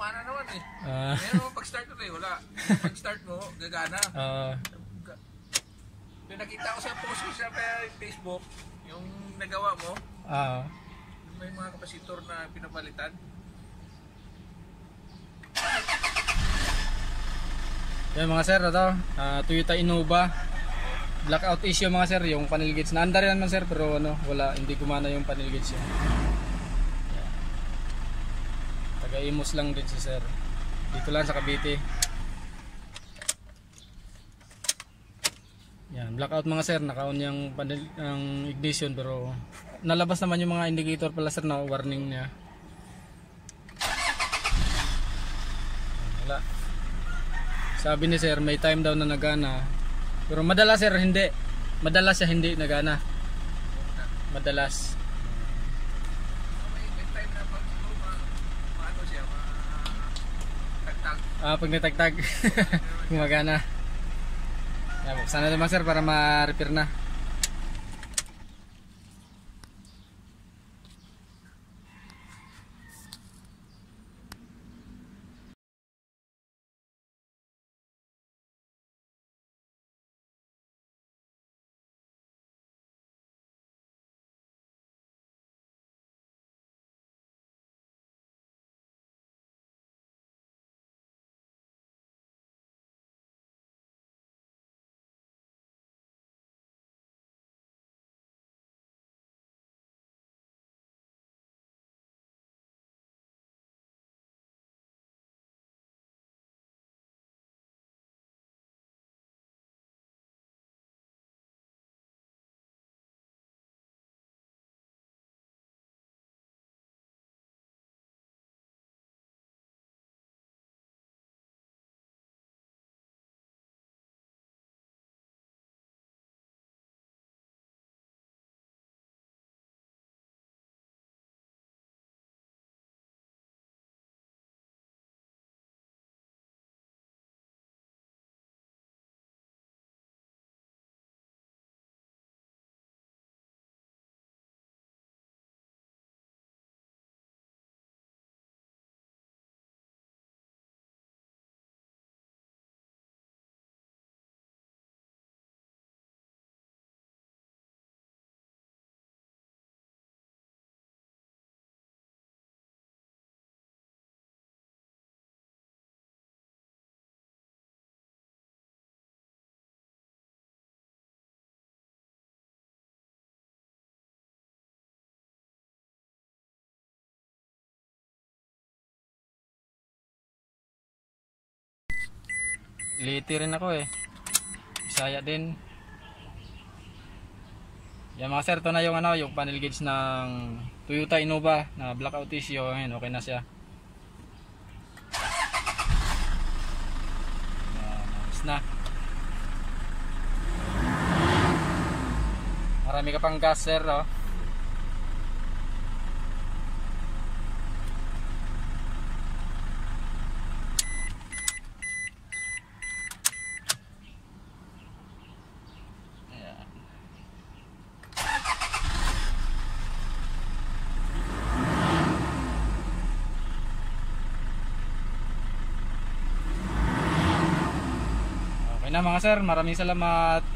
gumana naman eh. Pero pag start mo wala. Pag start mo, gagana. Nakita ko sa post ko sa Facebook, yung nagawa mo. May mga kapasitor na pinapalitan. Yan mga sir, ito, Toyota Innova. Blackout issue mga sir, yung panel gauge. Naandar yan man sir, pero ano, wala, hindi gumana yung panel gauge yan. Taga-Imus lang din si sir. Dito lang sa Cavite. Yan, blackout mga sir, naka-on yung panel, ang ignition, pero nalabas naman yung mga indicator pala sir na warning niya. Wala. Sabi ni sir may time daw na nagana. Pero madalas sir hindi. Madalas siya hindi nagana. Madalas. May time na pag maano siya, tagtag. Pag natagtag gumagana. Sana naman sir para ma-repair na. Liti rin ako eh. Bisaya din. Yan mga sir, ito na yung ano, yung panel gauge ng Toyota Innova na blackout issue. Ayan, okay na siya. Nice na. Marami ka pang gas sir, oh. Na mga sir, maraming salamat.